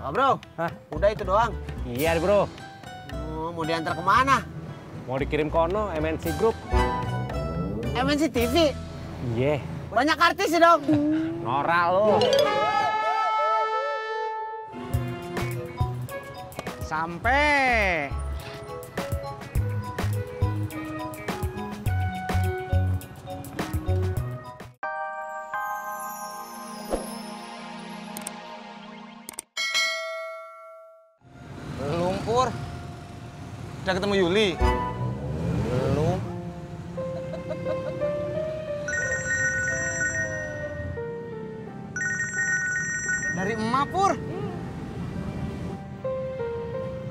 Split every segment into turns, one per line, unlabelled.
Oh, bro.
Hah?
Udah itu doang.
Iya bro,
Oh, mau diantar kemana?
mau dikirim kono MNC Group.
MNC TV.
Iya,
Banyak artis sih dong.
norak lo.
Sampai.
Belum, Pur. Udah ketemu Yuli? Belum. Dari emak, Pur.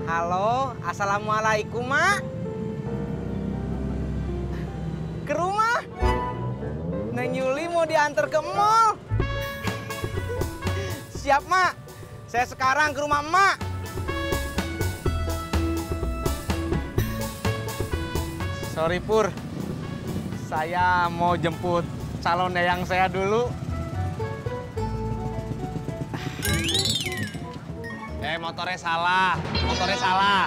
Halo, assalamualaikum, Mak. Ke rumah. Neng Yuli mau diantar ke mall. Siap, Mak. Saya sekarang ke rumah emak. Sorry Pur, saya mau jemput calon eyang saya dulu. Motornya salah.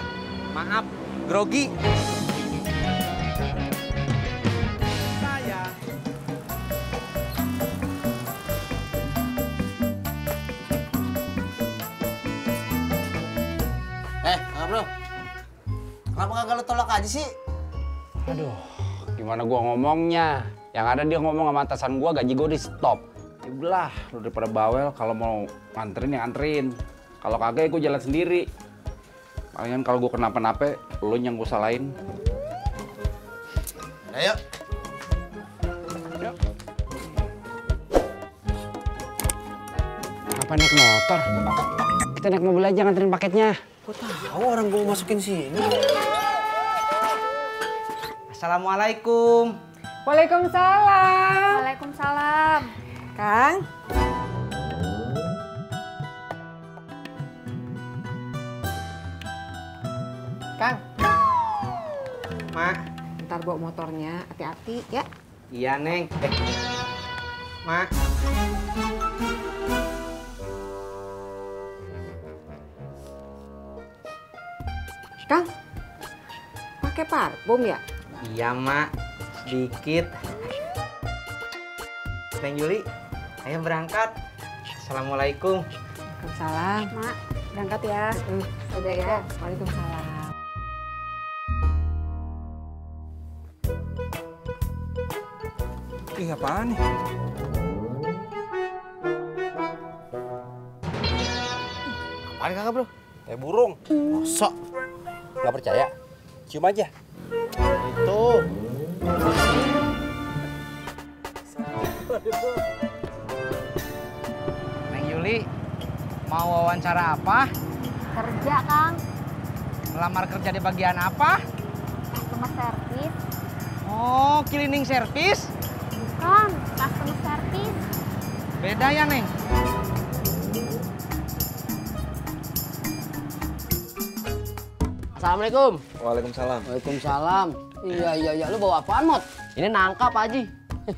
Maaf, grogi. Saya.
Bro. Kenapa kagak lu tolak aja sih?
Aduh, gimana gua ngomongnya? Yang ada dia ngomong sama atasan gua, gaji gua di stop. Ya udahlah, lu daripada bawel, kalau mau nganterin ya nganterin. Kalau kagak ya gua jalan sendiri. Palingan kalau gua kenapa-napa, lu yang gua salahin.
Ayo.
Apa naik motor? Kita naik mobil aja nganterin paketnya.
Kok tahu orang gua masukin sini?
Assalamualaikum.
Waalaikumsalam.
Waalaikumsalam.
Kang. Kang,
Mak.
ntar bawa motornya, hati-hati ya.
Iya, Neng. Mak.
Kang, pakai parfum ya?
Iya, Mak. Sedikit. Neng Yuli, ayo berangkat. Assalamualaikum.
Waalaikumsalam.
Mak, berangkat ya.
Udah ya. Waalaikumsalam.
Ih, apaan nih?
Apaan kagak, Bro?
Kayak burung.
Mosok.
Nggak percaya? Cium aja.
Itu.
Neng Yuli, mau wawancara apa?
Kerja, Kang.
Melamar kerja di bagian apa?
Customer service.
Oh, cleaning service?
Bukan, customer service.
Beda ya, Neng?
Assalamualaikum.
Waalaikumsalam.
Waalaikumsalam. Iya. Lu bawa apaan, Mot? Ini nangka, Pak Haji.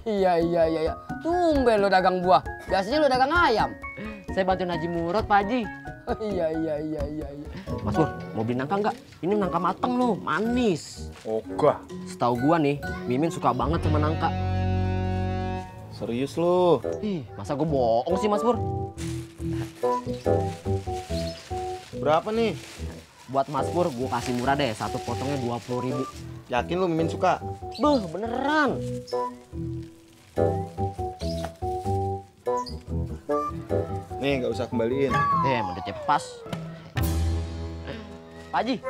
Iya. Tumben lu dagang buah. Biasanya lu dagang ayam. Saya bantuin Haji Murad, Pak Haji. Iya. Mas Pur, mau beli nangka nggak? Ini nangka mateng loh, manis.
Ogah.
Setahu gua nih, Mimin suka banget sama nangka.
Serius lu?
Ih, masa gua bohong sih, Mas Pur?
Berapa nih?
Buat Mas Pur, gua kasih murah deh. Satu potongnya 20.000.
Yakin lu Mimin suka?
Beuh, beneran.
Nih, nggak usah kembaliin.
Mau pas. Pak Haji,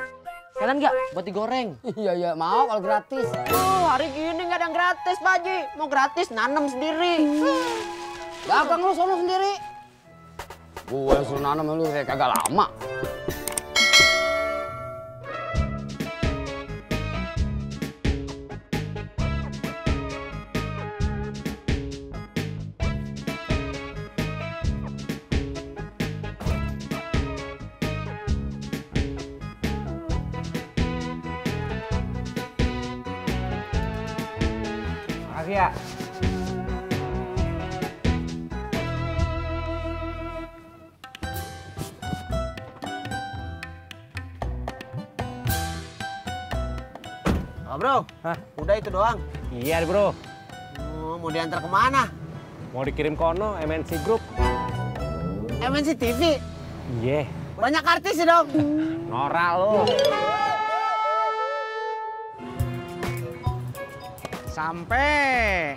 kalian nggak buat digoreng? Iya, mau kalau gratis. Hari gini nggak ada yang gratis, Pak Haji. Mau gratis, nanam sendiri. Dagang lu sono sendiri. Gue yang suruh nanam lu kayak kagak lama.
Makasih ya.
Bro.
Hah?
Udah itu doang.
Iya bro,
Oh, mau diantar kemana?
mau dikirim kono MNC Group.
MNC TV.
Iya,
Banyak artis sih dong.
norak lo.
Sampai.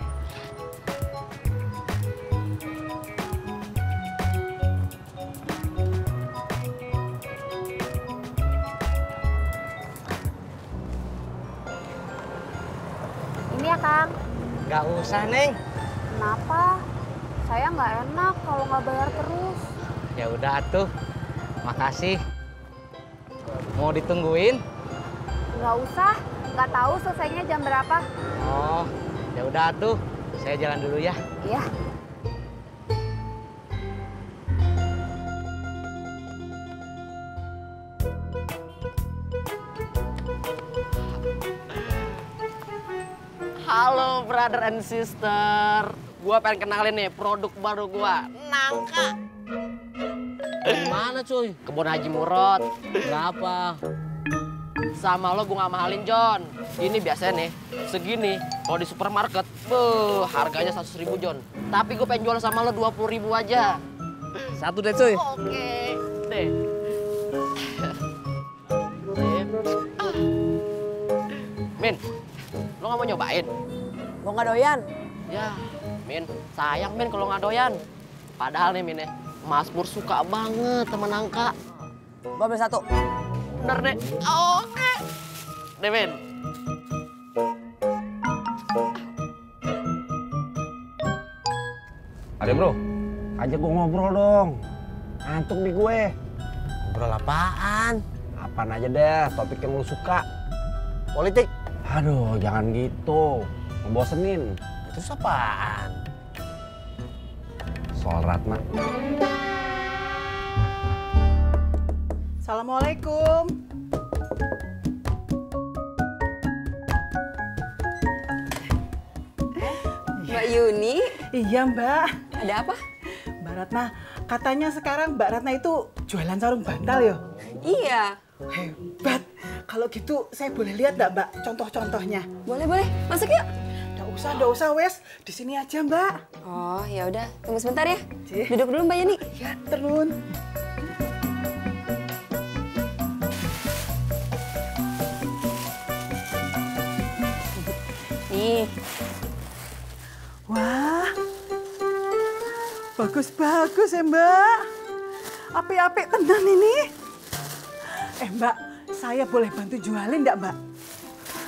Ini ya, Kang.
Gak usah, Neng.
Kenapa? Saya nggak enak kalau nggak bayar terus.
Ya udah tuh. Makasih. Mau ditungguin?
Nggak usah. Nggak tahu selesainya jam berapa.
Oh, ya udah tuh. Saya jalan dulu ya.
Iya.
Halo brother and sister. Gua pengen kenalin nih produk baru gua. Nangka. Gimana cuy? Kebun Haji Murad. Berapa? Sama lo gua nggak mahalin John. Ini biasanya nih segini. Kalau di supermarket, harganya 100.000 John. Tapi gue pengen jual sama lo 20.000 aja.
Satu deh, cuy.
Oke, deh. Min, lo nggak mau nyobain?
Gua nggak doyan.
Ya, Min, sayang Min kalau nggak doyan. Padahal nih Min ya, Mas Pur suka banget sama nangka.
Gua beli satu.
Bener deh. Oke. Deh Min.
Ada bro, ajak gue ngobrol dong. Ngantuk nih gue.
Ngobrol apaan?
Apaan aja deh, topik yang lu suka.
Politik.
Aduh, jangan gitu. Ngebosenin.
Terus apaan?
Soal Ratna.
Assalamualaikum.
Mbak Yuni,
Iya Mbak.
ada apa?
Mbak Ratna, katanya sekarang Mbak Ratna itu jualan sarung bantal ya?
Iya.
Hebat. Kalau gitu saya boleh lihat nggak Mbak contoh-contohnya?
Boleh, boleh. Masuk yuk.
Nggak usah wes. Di sini aja Mbak.
Oh, ya udah. Tunggu sebentar ya.
Cih.
Duduk dulu Mbak Yuni.
Ya, terun.
Nih,
Wah, bagus-bagus ya Mbak. Apik-apik tenan ini. Mbak, saya boleh bantu jualin nggak Mbak?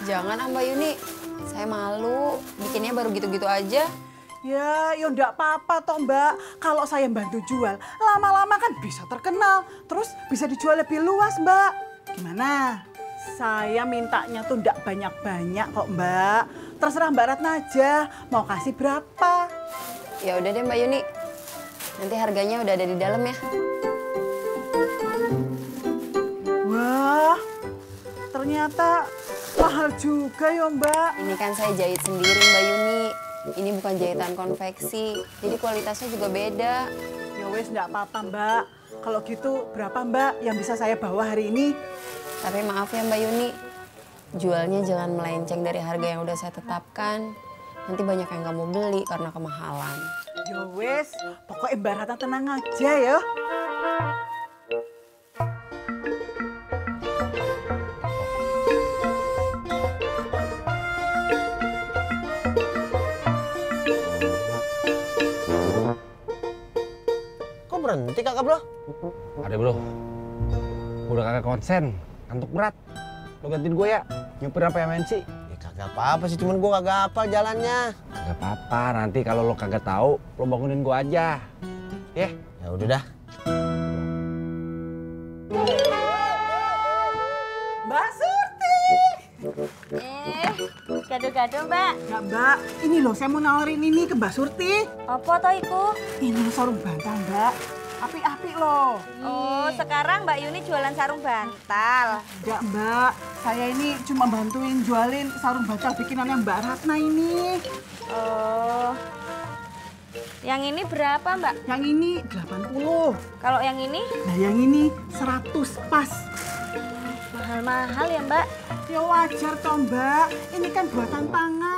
jangan ah Mbak Yuni. Saya malu. Bikinnya baru gitu-gitu aja.
Ya enggak apa-apa toh Mbak. Kalau saya bantu jual, lama-lama kan bisa terkenal. Terus bisa dijual lebih luas Mbak. Gimana? Saya mintanya tuh enggak banyak-banyak kok Mbak. Terserah Mbak Ratna aja, mau kasih berapa.
Ya udah deh Mbak Yuni. Nanti harganya udah ada di dalam ya.
Wah, ternyata mahal juga ya Mbak.
Ini kan saya jahit sendiri Mbak Yuni. Ini bukan jahitan konveksi. Jadi kualitasnya juga beda.
Ya wes enggak apa-apa Mbak. Kalau gitu berapa Mbak yang bisa saya bawa hari ini?
Tapi maaf ya Mbak Yuni. Jualnya jangan melenceng dari harga yang udah saya tetapkan. Nanti banyak yang nggak mau beli karena kemahalan.
Ya wes, pokoknya Mbak Ratna tenang aja ya.
Kok berhenti kakak bro?
Ada bro, udah kagak konsen, ngantuk berat. Lo gantiin gue ya, nyupir apa MNC?
Ya kagak apa-apa sih, cuman gua kagak hafal jalannya.
Kagak apa-apa, nanti kalau lo kagak tahu, lo bangunin gue aja. Ya,
Ya udah dah.
Mbak Surti!
Gado-gado, Mbak.
Ya Mbak, ini loh saya mau nawarin ini ke Mbak Surti.
Apa toh iku?
Ini sarung bantal Mbak, apik-apik loh.
Oh, sekarang Mbak Yuni jualan sarung bantal.
Enggak Mbak, saya ini cuma bantuin jualin sarung bantal bikinannya Mbak Ratna ini.
Oh. Yang ini berapa, Mbak?
Yang ini 80.
Kalau yang ini?
Nah yang ini 100 pas.
mahal-mahal ya mbak?
Ya wajar toh mbak, ini kan buatan tangan.